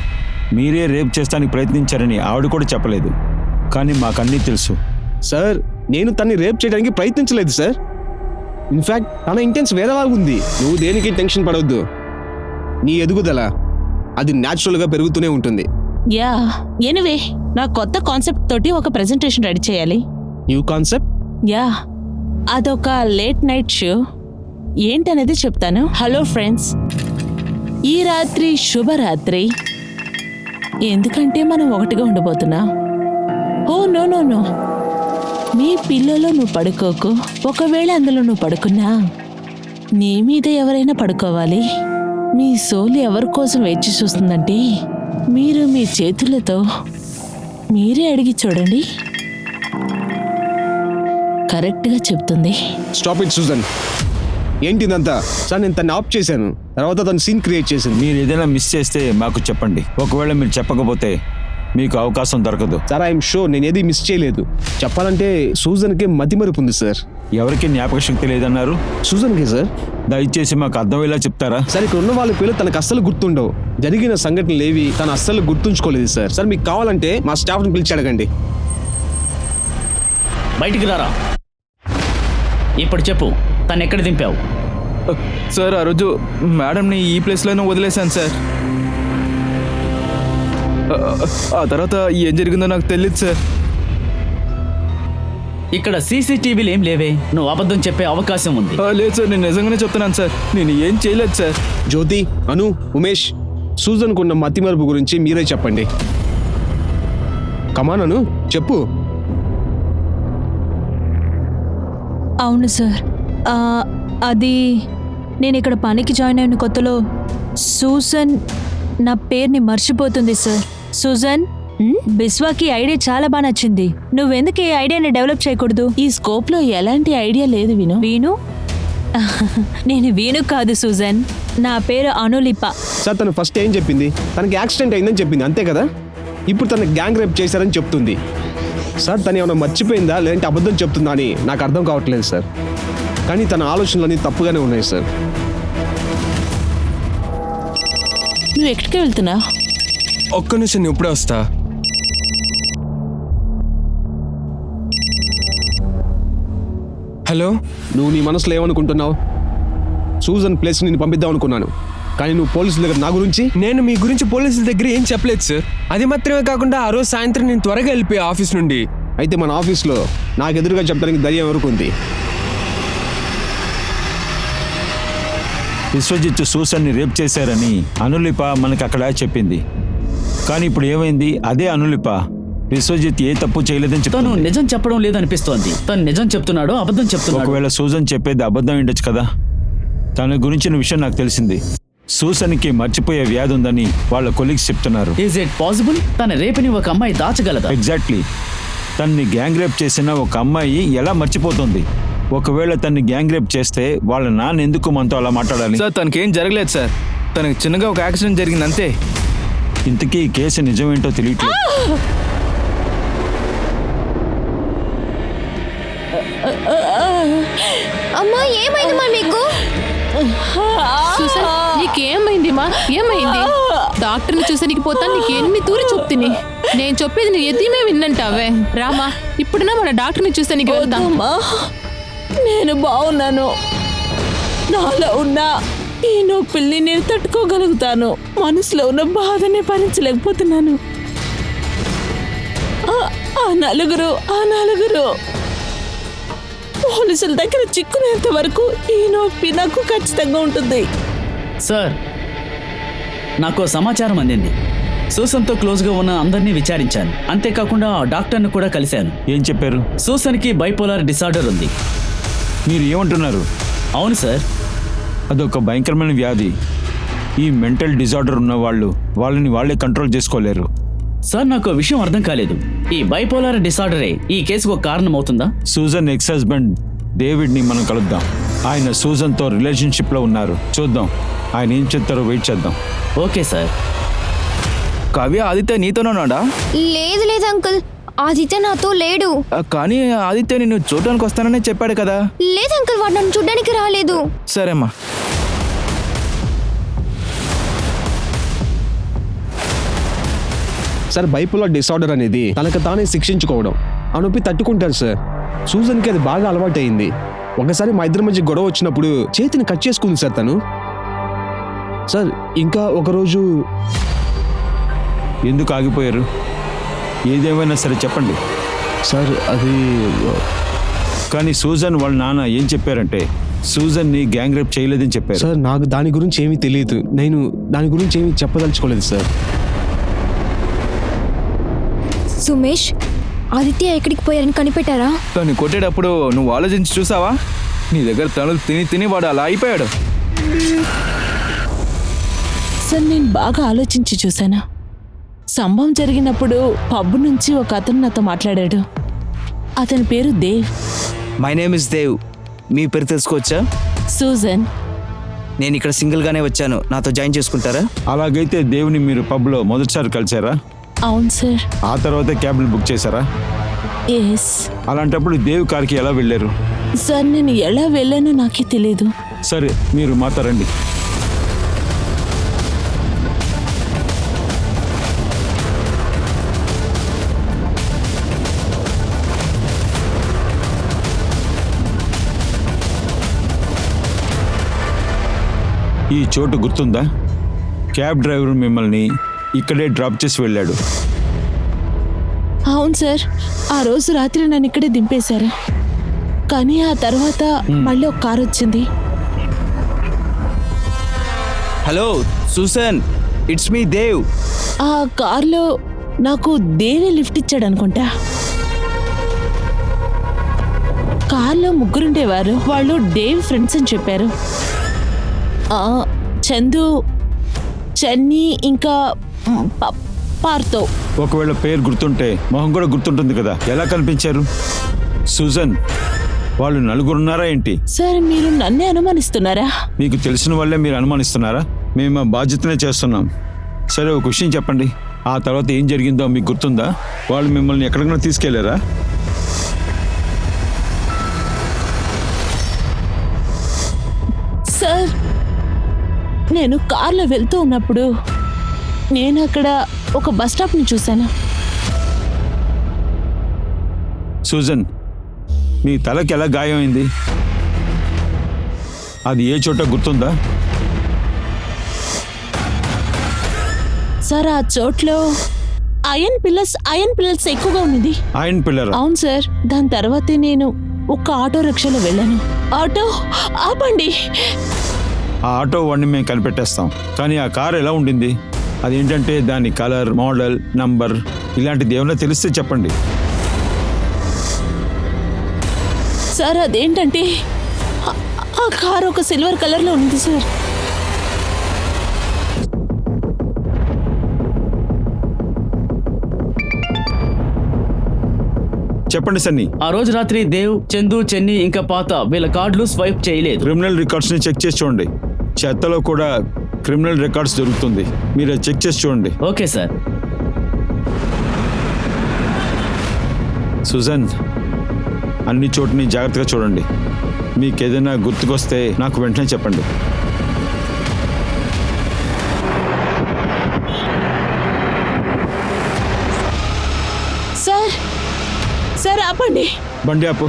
మీరే రేప్ చేస్తానికి ప్రయత్నించారని ఆవిడ కూడా చెప్పలేదు, కానీ మాకన్నీ తెలుసు. సార్, నేను తన్ని రేప్ చేయడానికి ప్రయత్నించలేదు సార్. ఇన్ఫాక్ట్ తన ఇంటెన్స్ వేరేలాగా ఉంది. నువ్వు దేనికి టెన్షన్ పడవద్దు. నీ ఎదుగుదల అది న్యాచురల్గా పెరుగుతూనే ఉంటుంది. యా, ఎనివే, నా కొత్త కాన్సెప్ట్ తోటి ఒక ప్రెజెంటేషన్ రెడీ చేయాలి. New concept? యా, అదొక లేట్ నైట్ షో. ఏంటనేది చెప్తాను. హలో ఫ్రెండ్స్, ఈ రాత్రి శుభరాత్రి. ఎందుకంటే మనం ఒకటిగా ఉండబోతున్నా. ఓ నో నో నో, మీ పిల్లలో నువ్వు పడుకోకు. ఒకవేళ అందులో నువ్వు పడుకున్నా నీ మీద ఎవరైనా పడుకోవాలి. మీ సోలు ఎవరి కోసం వేచి చూస్తుందంటే మీరు మీ చేతులతో మీరే అడిగి చూడండి, కరెక్ట్గా చెప్తుంది. Stop it Sujan. ఏంటిదంతా? సార్, నేను తన్ని ఆఫ్ చేశాను, తర్వాత తను సీన్ క్రియేట్ చేసింది. మీరు ఏదైనా మిస్ చేస్తే మాకు చెప్పండి. ఒకవేళ మీరు చెప్పకపోతే మీకు అవకాశం దొరకదు. సార్, ఐఎమ్ షూర్ నేను ఏది మిస్ చేయలేదు. చెప్పాలంటే సూజన్కి మతిమరుపు ఉంది సార్. ఎవరికి జ్ఞాపక శక్తి లేదన్నారు? సూజన్కి సార్. దయచేసి మాకు అర్థమయ్యేలా చెప్తారా? సార్, ఇక్కడ ఉన్న వాళ్ళ పేర్లు తనకు అస్సలు గుర్తుండవు. జరిగిన సంఘటనలు ఏవి తను అస్సలు గుర్తుంచుకోలేదు సార్. సార్, మీకు కావాలంటే మా స్టాఫ్ని పిలిచి అడగండి. బయటికి రారా. ఇప్పుడు చెప్పు, తను ఎక్కడ దింపావు? సార్, ఆ రోజు మేడంని ఈ ప్లేస్లోనే వదిలేశాను సార్. ఆ తర్వాత ఏం జరిగిందో నాకు తెలియదు సార్. ఇక్కడ సీసీటీవీలు ఏం లేవే, నువ్వు అబద్ధం చెప్పే అవకాశం ఉంది. లేదు సార్, నేను నిజంగానే చెప్తున్నాను సార్, నేను ఏం చేయలేదు సార్. జ్యోతి, అను, ఉమేష్, సూజన్కున్న మతిమరుపు గురించి మీరే చెప్పండి. కమాన్ అను, చెప్పు. అవును సార్, అది నేను ఇక్కడ పనికి జాయిన్ అయిన కొత్తలో సూజన్ నా పేరుని మర్చిపోతుంది సార్. సూజన్, బిస్వాకి ఐడియా చాలా బాగా నచ్చింది. నువ్వెందుకు ఈ ఐడియాని డెవలప్ చేయకూడదు? ఈ స్కోప్ లో ఎలాంటి ఐడియా లేదు. విను. వీణు? నేను వీణు కాదు సూజన్, నా పేరు అనులిప. సార్, తను ఫస్ట్ ఏం చెప్పింది? తనకి యాక్సిడెంట్ అయిందని చెప్పింది, అంతే కదా? ఇప్పుడు తన గ్యాంగ్ రేప్ చేశారని చెప్తుంది. సార్, తను ఏమైనా మర్చిపోయిందా లేదంటే అబద్ధం చెప్తుందా అని నాకు అర్థం కావట్లేదు సార్. కానీ తన ఆలోచనలన్నీ తప్పుగానే ఉన్నాయి సార్. నువ్వు ఎక్కడికి వెళ్తున్నా? ఒక్క నిమిషం, నేను ఇప్పుడే వస్తా. హలో. నువ్వు నీ మనసులో ఏమనుకుంటున్నావు? సూజన్ ప్లేస్ నేను పంపిద్దాం అనుకున్నాను, కానీ నువ్వు పోలీసుల దగ్గర నా గురించి నేను మీ గురించి పోలీసుల దగ్గర ఏం చెప్పలేదు సార్. అది మాత్రమే కాకుండా ఆ రోజు సాయంత్రం నేను త్వరగా వెళ్ళిపోయా ఆఫీస్ నుండి. అయితే మన ఆఫీస్లో నాకు ఎదురుగా చెప్పడానికి ధైర్యం ఎవరికి ఉంది? విశ్వజిత్ సూసన్ని రేప్ చేశారని అనులిప మనకు అక్కడ చెప్పింది. కానీ ఇప్పుడు ఏమైంది? అదే అనులిప విశ్వజిత్ ఏ తప్పు చేయలేదని తను చెప్తాను. నిజం చెప్పడం లేదనిపిస్తోంది. తను నిజం చెప్తున్నాడో అబద్ధం చెప్తున్నాడు. ఒకవేళ సూజన్ చెప్పేది అబద్ధం ఉండొచ్చు కదా. తన గురించిన విషయం నాకు తెలిసింది. సూసన్కి మర్చిపోయే వ్యాధి ఉందని వాళ్ళ కొలీగ్స్ చెప్తున్నారు. Is it possible? తన రేపుని ఒక అమ్మాయి దాచగలదా? ఎగ్జాక్ట్లీ. తన్ని గ్యాంగ్ రేప్ చేసిన ఒక అమ్మాయి ఎలా మర్చిపోతుంది? ఒకవేళ తన్ని గ్యాంగ్ రేప్ చేస్తే వాళ్ళ నాన్న ఎందుకు మనతో అలా మాట్లాడాలి? సార్ తనకేం జరగలేదు సార్. తనకి చిన్నగా ఒక యాక్సిడెంట్ జరిగింది అంతే. ఇంతకీ ఈ కేసు నిజమేంటో తెలియట్లేదు. అమ్మా ఏమైందమ్మా మీకు? సూసన్ నీకేమైంది మా? ఏమైంది? డాక్టర్ని చూసానికి పోతా నీకు ఎన్ని తూరి చెప్తిని. నేను చెప్పేది నీ ఎద్దిమే విన్నంటావే. రామా ఇప్పుడునా మన డాక్టర్ని చూసానికి వెళ్దాం. వద్దమ్మా, నేను బాగున్నాను. నాలో ఉన్న ఈ నొప్పిల్ని నేను తట్టుకోగలుగుతాను. మనసులో ఉన్న బాధని భరించలేకపోతున్నాను. ఆ నలుగురు పోలీసుల దగ్గర చిక్కునేంత వరకు ఈ నొప్పి నాకు ఖచ్చితంగా ఉంటుంది. సార్, నాకు సమాచారం అందింది. సూసన్తో క్లోజ్గా ఉన్న అందరినీ విచారించాను. అంతేకాకుండా ఆ డాక్టర్ని కూడా కలిశాను. ఏం చెప్పారు? సూసన్కి బైపోలార్ డిసార్డర్ ఉంది. మీరు ఏమంటున్నారు? అవును సార్. అదొక భయంకరమైన వ్యాధి. ఈ మెంటల్ డిజార్డర్ ఉన్న వాళ్ళని వాళ్ళే కంట్రోల్ చేసుకోలేరు. సార్, నాకు ఓ విషయం అర్థం కాలేదు. ఈ బైపోలార్ డిసార్డరే ఈ కేసుకు ఒక కారణం అవుతుందా? సూజన్ ఎక్స్ హస్బెండ్ డేవిడ్ని మనం కలుద్దాం. ఆయన సూజన్తో రిలేషన్షిప్లో ఉన్నారు. చూద్దాం ఆయన ఏం చెప్తారో వెయిట్ చేద్దాం. Okay sir. కావ్య ఆదిత్య నీతోనే ఉన్నాడా? లేదు లేదు అంకుల్, ఆదిత్య నాతో లేడు. కానీ ఆదిత్య నిన్ను చూడడానికి వస్తానని చెప్పాడు కదా. లేదు అంకుల్, వాడు నన్ను చూడడానికి రాలేదు. సరేమ్మా. సార్ బైపోలార్ డిసార్డర్ అనేది తనకు తానే శిక్షించుకోవడం. ఆ నొప్పి తట్టుకుంటారు సార్. సూజన్కి అది బాగా అలవాటైంది. ఒకసారి మా ఇద్దరి మధ్య గొడవ వచ్చినప్పుడు చేతిని కట్ చేసుకుంది సార్ తను. సార్ ఇంకా ఒకరోజు ఎందుకు ఆగిపోయారు? ఏదేమైనా సరే చెప్పండి సార్. అది కానీ సూజన్ వాళ్ళ నాన్న ఏం చెప్పారంటే సూజన్ని గ్యాంగ్ రేప్ చేయలేదని చెప్పారు. సార్ నాకు దాని గురించి ఏమీ తెలియదు. నేను దాని గురించి ఏమీ చెప్పదలుచుకోలేదు సార్. సుమేష్, ఆదిత్య ఎక్కడికి పోయారని కనిపెట్టారా? తను కొట్టేటప్పుడు నువ్వు ఆలోచించి చూసావా? నీ దగ్గర తనులు తిని తిని వాడు అలా అయిపోయాడు. సార్, నేను బాగా ఆలోచించి చూశాను. సంభవం జరిగినప్పుడు పబ్ నుంచి ఒక అతను నాతో మాట్లాడాడు. అతని పేరు Dev. My name is Dev. మీ పేరు తెలుసుకోవచ్చా? సూజన్. నేను ఇక్కడ సింగిల్గానే వచ్చాను. నాతో జాయిన్ చేసుకుంటారా? అలాగైతే దేవుని మీరు పబ్లో మొదటిసారి కలిసారా? అవును సార్. ఆ తర్వాత క్యాబ్ని బుక్ చేశారా? ఎస్. అలాంటప్పుడు దేవ్ కార్కి ఎలా వెళ్ళారు? సార్, నేను ఎలా వెళ్ళానో నాకే తెలీదు. సరే, మీరు మాతో రండి. ఈ చోటు గుర్తుందా? క్యాబ్ డ్రైవర్ మిమ్మల్ని ఇక్కడే డ్రాప్ చేసి వెళ్ళాడు. అవును సార్, ఆ రోజు రాత్రి నన్ను ఇక్కడే దింపేశారు. కానీ ఆ తర్వాత మళ్ళీ ఒక కారు వచ్చింది. Hello Susan, it's me Dev. ఆ కారులో నాకు దేవి లిఫ్ట్ ఇచ్చాడు అనుకుంటా. కార్లో ముగ్గురుండేవారు. వాళ్ళు దేవి ఫ్రెండ్స్ అని చెప్పారు. చందు, చన్నీ, ఇంకా పార్తో. ఒకవేళ పేరు గుర్తుంటే మొహం కూడా గుర్తుంటుంది కదా. ఎలా కనిపించారు? సూజన్, వాళ్ళు నలుగురున్నారా ఏంటి? సార్, మీరు నన్నే అనుమానిస్తున్నారా? మీకు తెలిసిన వాళ్ళే మీరు అనుమానిస్తున్నారా? మేము మా బాధ్యతనే చేస్తున్నాం. సరే, ఒక విషయం చెప్పండి. ఆ తర్వాత ఏం జరిగిందో మీకు గుర్తుందా? వాళ్ళు మిమ్మల్ని ఎక్కడికైనా తీసుకెళ్లారా? సార్, నేను కార్లో వెళ్తూ ఉన్నప్పుడు నేను అక్కడ ఒక బస్ స్టాప్ని చూశాను. సూజన్, మీ తలకి ఎలా గాయమైంది? అది ఏ చోట గుర్తుందా? సార్ ఆ చోట్లో ఐరన్ పిల్లర్స్ ఎక్కువగా ఉన్నది. ఆయన పిల్లర్ అవును సార్. దాని తర్వాతే నేను ఒక ఆటో రిక్షాలో వెళ్ళాను. ఆటో ఆపండి. ఆ ఆటో వాడిని మేము కనిపెట్టేస్తాం, కానీ ఆ కారు ఎలా ఉండింది, అదేంటంటే దాని కలర్, మోడల్, నంబర్ ఇలాంటిది ఏమైనా తెలిస్తే చెప్పండి. సార్ అదేంటంటే ఆ కారు ఒక సిల్వర్ కలర్లో ఉంది సార్. చెప్పండి సన్నీ. ఆ రోజు రాత్రి దేవ్, చందు, చెన్ని ఇంకా పాత వీళ్ళ కార్డులు స్వైప్ చేయలేదు. క్రిమినల్ రికార్డ్స్ని చెక్ చేసి చూడండి. చెత్తలో కూడా క్రిమినల్ రికార్డ్స్ దొరుకుతుంది, మీరు అది చెక్ చేసి చూడండి. Okay sir. సుజన్, అన్ని చోటుని జాగ్రత్తగా చూడండి. మీకు ఏదైనా గుర్తుకొస్తే నాకు వెంటనే చెప్పండి. సార్ సార్ ఆపండి. బండి ఆపు.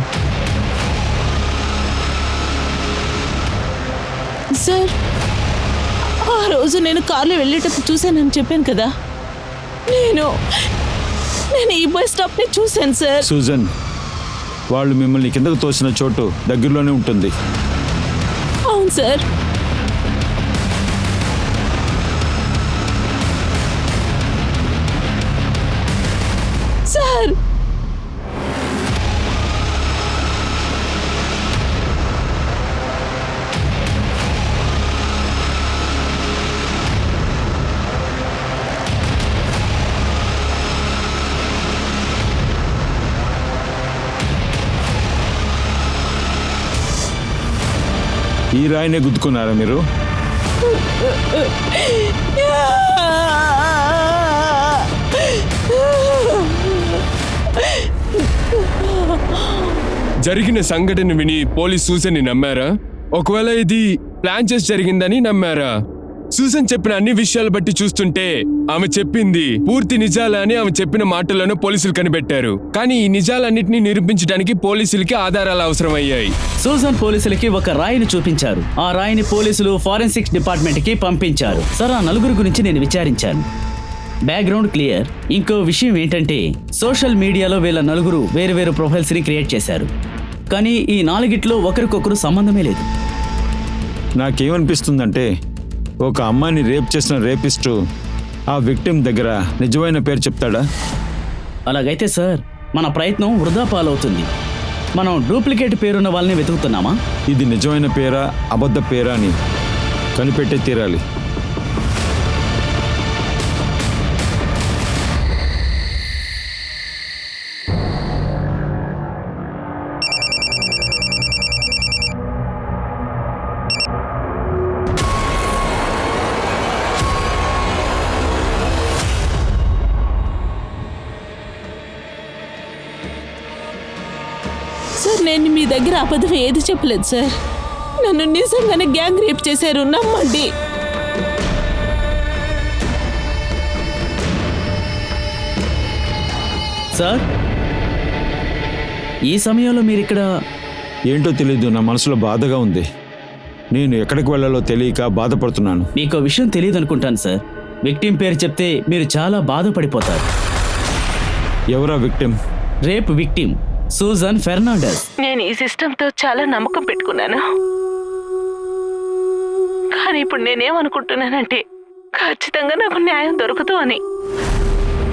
సార్ ఆ రోజు నేను కార్లో వెళ్ళేటప్పుడు చూశానని చెప్పాను కదా, నేను ఈ బస్ స్టాప్ని చూశాను సార్. సుజన్, వాళ్ళు మిమ్మల్ని కిందకు తోసిన చోటు దగ్గరలోనే ఉంటుంది. అవును సార్. సార్ ఈ రాయినే గుద్దుకున్నారా మీరు? జరిగిన సంఘటన విని పోలీస్ సూసన్ని నమ్మారా? ఒకవేళ ఇది ప్లాన్ చేసి జరిగిందని నమ్మారా? సూసన్ చెప్పిన అన్ని విషయాలు బట్టి చూస్తుంటే ఆమె చెప్పింది పూర్తి నిజాలని ఆమె చెప్పిన మాటలను పోలీసులు కనిపెట్టారు. కానీ ఈ నిజాలన్నింటినీ నిరూపించడానికి పోలీసులకి ఆధారాలు అవసరమయ్యాయి. సూజన్ పోలీసులకి ఒక రాయిని చూపించారు. ఆ రాయిని పోలీసులు ఫారెన్సిక్స్ డిపార్ట్మెంట్ కి పంపించారు. సార్, ఆ నలుగురు గురించి నేను విచారించాను. Background clear. ఇంకో విషయం ఏంటంటే సోషల్ మీడియాలో వీళ్ళ నలుగురు వేరు వేరు ప్రొఫైల్స్ ని క్రియేట్ చేశారు. కానీ ఈ నాలుగిట్లో ఒకరికొకరు సంబంధమే లేదు. నాకేమనిపిస్తుందంటే ఒక అమ్మాయిని రేప్ చేసిన రేపిస్టు ఆ విక్టిమ్ దగ్గర నిజమైన పేరు చెప్తాడా? అలాగైతే సార్, మన ప్రయత్నం వృధా పాలవుతుంది. మనం డూప్లికేట్ పేరున్న వాళ్ళని వెతుకుతున్నామా? ఇది నిజమైన పేరా అబద్ధ పేరా అని కనిపెట్టే తీరాలి. సార్, నేను మీ దగ్గర అబద్ధం ఏది చెప్పలేదు సార్. నన్ను నిజంగానే గ్యాంగ్ రేప్ చేశారు, నమ్మండి. సార్, ఈ సమయంలో మీరిక్కడ ఏంటో తెలీదు, నా మనసులో బాధగా ఉంది. నేను ఎక్కడికి వెళ్ళాలో తెలియక బాధపడుతున్నాను. మీకు విషయం తెలియదు అనుకుంటాను సార్. విక్టిమ్ పేరు చెప్తే మీరు చాలా బాధపడిపోతారు. ఎవరా victim? Rape victim Susan Fernandes. నేను ఈ సిస్టంతో చాలా నమ్మకం పెట్టుకున్నాను. కానీ ఇప్పుడు నేనేమనుకుంటున్నానంటే ఖచ్చితంగా నాకు న్యాయం దొరకదు అని.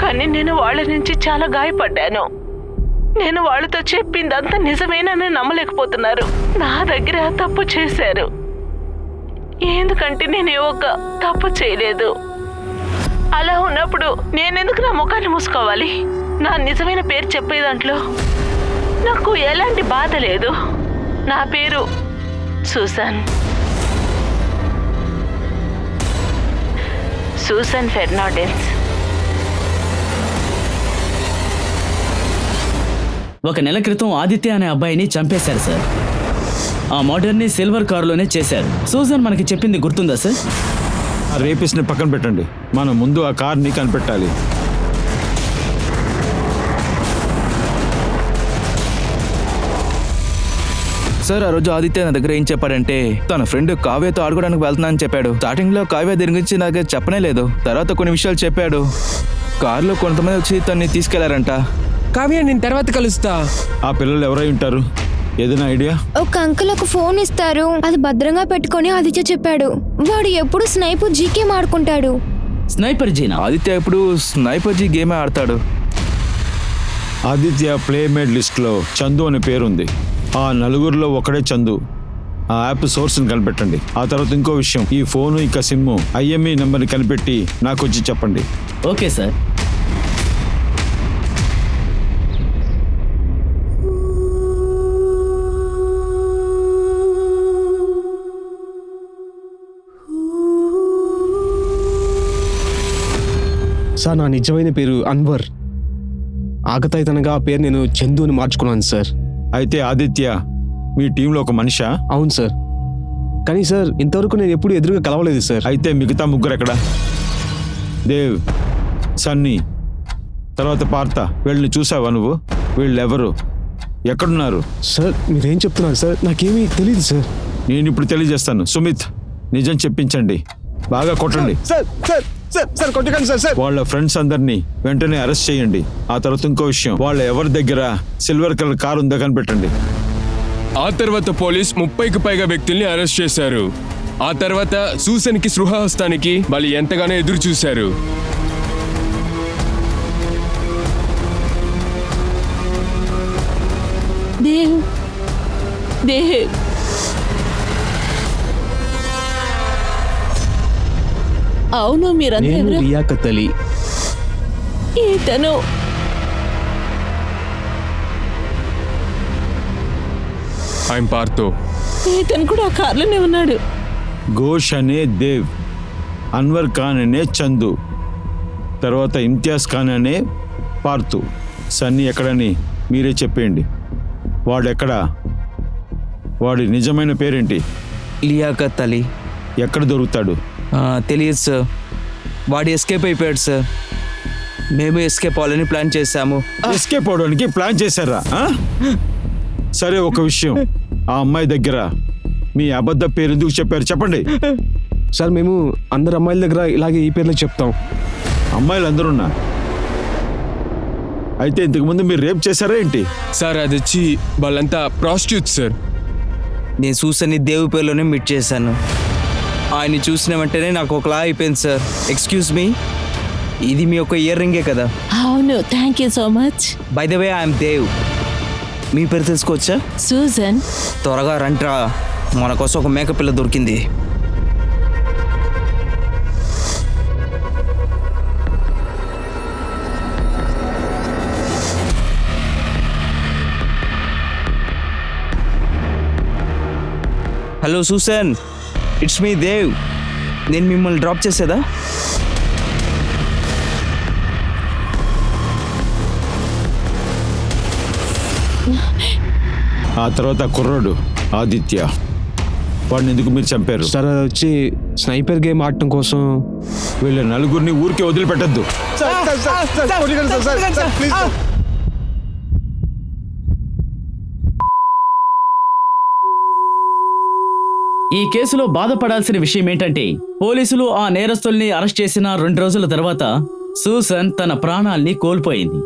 కానీ నేను వాళ్ళ నుంచి చాలా గాయపడ్డాను. నేను వాళ్ళతో చెప్పిందంతా నిజమేనని నమ్మలేకపోతున్నారు. నా దగ్గర తప్పు చేశారు. ఎందుకంటే నేను ఒక తప్పు చేయలేదు. అలా ఉన్నప్పుడు నేనెందుకు నా ముఖాన్ని మూసుకోవాలి? నా నిజమైన పేరు చెప్పే దాంట్లో నాకు ఎలాంటి బాధ లేదు. నా పేరు సూసన్ ఫెర్నాండెస్. ఒక నెల క్రితం ఆదిత్య అనే అబ్బాయిని చంపేశారు సార్. ఆ మర్డర్ని సిల్వర్ కారులోనే చేశారు. సూజన్ మనకి చెప్పింది గుర్తుందా సార్? ఆ రేపిస్ట్ని పక్కన పెట్టండి, మనం ముందు ఆ కార్ని కనిపెట్టాలి. సార్ ఆ రోజు ఆదిత్య నా దగ్గర ఏం చెప్పాడంటే తన ఫ్రెండ్ కావ్యతో ఆడుకోవడానికి వెళ్తున్నా అని చెప్పాడు. స్టార్టింగ్ లో కావ్య దీని గురించి నాకు చెప్పనే లేదు. తర్వాత కొన్ని విషయాలు చెప్పాడు. కారులో కొంతమంది వచ్చి తన్ని తీసుకెళ్లారంట. కావ్య నేను తర్వాత కలుస్తా. ఆ పిల్లలు ఎవరై ఉంటారు? ఏదైనా ఐడియా? ఒక అంకుల్ ఒక ఫోన్ ఇస్తారు, అది భద్రంగా పెట్టుకొని ఆదిత్య చెప్పాడు. వాడు ఎప్పుడు స్నైపు జీకే ఆడుకుంటాడు. స్నైపర్ జీనా? ఆదిత్య ఇప్పుడు స్నైపర్ జీ గేమే ఆడతాడు. ఆదిత్య ప్లేమేట్ లిస్ట్లో చందు అనే పేరుంది. ఆ నలుగురిలో ఒకడే చందు. ఆ యాప్ సోర్స్ని కనిపెట్టండి. ఆ తర్వాత ఇంకో విషయం, ఈ ఫోను ఇంకా సిమ్ము ఐఎంఈ నెంబర్ని కనిపెట్టి నాకు వచ్చి చెప్పండి. Okay sir. సార్ నా నిజమైన పేరు అన్వర్. ఆకతాయితనంగా ఆ పేరు నేను చందు అని మార్చుకున్నాను సార్. అయితే ఆదిత్య మీ టీంలో ఒక మనిషా? అవును సార్. కానీ సార్ ఇంతవరకు నేను ఎప్పుడు ఎదురుగా కలవలేదు సార్. అయితే మిగతా ముగ్గురు ఎక్కడ? దేవ్, సన్నీ, తర్వాత పార్త. వీళ్ళని చూసావా నువ్వు? వీళ్ళెవరు? ఎక్కడున్నారు? సార్ మీరేం చెప్తున్నారు సార్? నాకేమీ తెలియదు సార్. నేను ఇప్పుడు తెలియజేస్తాను. సుమిత్, నిజం చెప్పించండి. బాగా కొట్టండి. సార్ సార్ సార్ సార్ కొట్టకండి సార్. సార్ వాళ్ళ ఫ్రెండ్స్ అందరినీ వెంటనే అరెస్ట్ చేయండి. ఆ తర్వాత ఇంకో విషయం, వాళ్ళ ఎవరి దగ్గర సిల్వర్ కలర్ కార్ ఉందో కనిపెట్టండి. ఆ తర్వాత పోలీస్ 30కి పైగా వ్యక్తుల్ని అరెస్ట్ చేశారు. ఆ తర్వాత సూసన్కి స్పృహ వస్తానికి వాళ్ళు ఎంతగానో ఎదురు చూశారు. దేవ్ దేవ్ అవును, మీరంతా నేను ఎవరు? లియాకత్ అలీ. ఇతను ఐఎమ్ పార్థో. ఇతను కూడా ఆ కార్లోనే ఉన్నాడు. ఘోష్ అనే దేవ్, అన్వర్ ఖాన్ అనే చందు, తర్వాత ఇమ్తియాజ్ ఖాన్ అనే పార్థు. సన్నీ ఎక్కడని మీరే చెప్పేయండి. వాడెక్కడా? వాడి నిజమైన పేరేంటి? లియాకత్ అలీ. ఎక్కడ దొరుకుతాడు? తెలియదు సార్. వాడు ఎస్కేప్ అయిపోయాడు సార్. మేము ఎస్కేప్ అవ్వాలని ప్లాన్ చేశాము. ఎస్కేప్ అవడానికి ప్లాన్ చేశారా? సరే, ఒక విషయం, ఆ అమ్మాయి దగ్గర మీ అబద్ధ పేరు ఎందుకు చెప్పారు చెప్పండి. సార్ మేము అందరు అమ్మాయిల దగ్గర ఇలాగే ఈ పేర్లో చెప్తాం. అమ్మాయిలు అందరున్నా? అయితే ఇంతకుముందు మీరు రేప్ చేశారా ఏంటి? సార్ అది వచ్చి వాళ్ళంతా ప్రాస్టిట్యూట్ సార్. నేను సూసన్ని దేవు పేరులోనే మీట్ చేశాను. ఆయన్ని చూసిన వెంటనే నాకు ఒకలా అయిపోయింది సార్. ఎక్స్క్యూజ్ మీ, ఇది మీ యొక్క ఇయర్ రింగే కదా? అవును, thank you so much. By the way I'm Dev. మీ పేరు తెలుసుకోవచ్చా? సూజన్. త్వరగా రంట్రా, మన కోసం ఒక మేకపిల్ల దొరికింది. Hello Susan, it's me Dev. నేను మిమ్మల్ని డ్రాప్ చేసేదా? ఆ తర్వాత కుర్రాడు ఆదిత్య, వాడిని ఎందుకు మీరు చంపారు? సార్ అది వచ్చి స్నైపర్ గేమ్ ఆడటం కోసం. వీళ్ళ నలుగురిని ఊరికే వదిలిపెట్టద్దు. ఈ కేసులో బాధపడాల్సిన విషయం ఏంటంటే పోలీసులు ఆ నేరస్తుల్ని అరెస్ట్ చేసిన 2 రోజుల తర్వాత సూసన్ తన ప్రాణాల్ని కోల్పోయింది.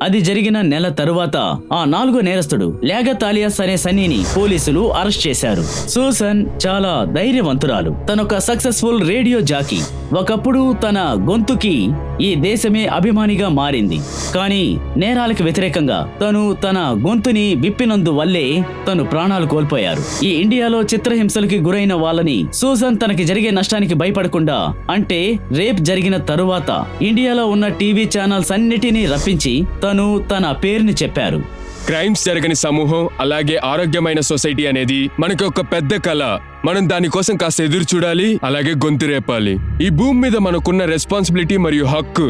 అది జరిగిన నెల తరువాత ఆ 4వ నేరస్తుడు లియాకత్ అలియాస్ అనే సన్నీని పోలీసులు అరెస్ట్ చేశారు. సూసన్ చాలా ధైర్యవంతురాలు. తనొక సక్సెస్ఫుల్ రేడియో జాకీ. ఒకప్పుడు తన గొంతుకి ఈ దేశమే అభిమానిగా మారింది. కానీ నేరాలకు వ్యతిరేకంగా తను తన గొంతుని విప్పినందువల్లే తను ప్రాణాలు కోల్పోయారు. ఈ ఇండియాలో చిత్రహింసలకి గురైన వాళ్ళని సూసన్ తనకి జరిగే నష్టానికి భయపడకుండా, అంటే రేప్ జరిగిన తరువాత ఇండియాలో ఉన్న టీవీ ఛానల్స్ అన్నిటినీ రప్పించి తను తన పేరుని చెప్పారు. క్రైమ్స్ జరగని సమూహం, అలాగే ఆరోగ్యమైన సొసైటీ అనేది మనకి ఒక పెద్ద కళ. మనం దానికోసం కాస్త ఎదురు చూడాలి, అలాగే గొంతు రేపాలి. ఈ భూమి మీద మనకున్న రెస్పాన్సిబిలిటీ మరియు హక్కు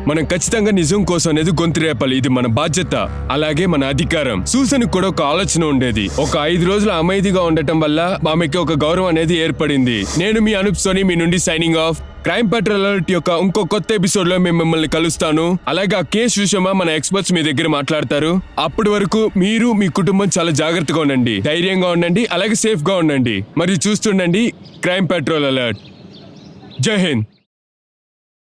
మనం ఖచ్చితంగా నిజం కోసం అనేది గొంతు రేపాలి. ఇది మన బాధ్యత, అలాగే మన అధికారం. సూసన్ కూడా ఒక ఆలోచన ఉండేది. ఒక 5 రోజులు అమైదిగా ఉండటం వల్ల ఆమెకి ఒక గౌరవం అనేది ఏర్పడింది. నేను మీ అనూప్ సోని మీ నుండి signing off. Crime petrol alert యొక్క ఇంకో కొత్త ఎపిసోడ్ లో మేము మిమ్మల్ని కలుస్తాను. అలాగే ఆ కేసు విషయమా మన ఎక్స్పర్ట్స్ మీ దగ్గర మాట్లాడతారు. అప్పటి వరకు మీరు మీ కుటుంబం చాలా జాగ్రత్తగా ఉండండి, ధైర్యంగా ఉండండి, అలాగే సేఫ్ గా ఉండండి. మరియు చూస్తుండండి క్రైమ్ పెట్రోల్ అలర్ట్. జై హింద్.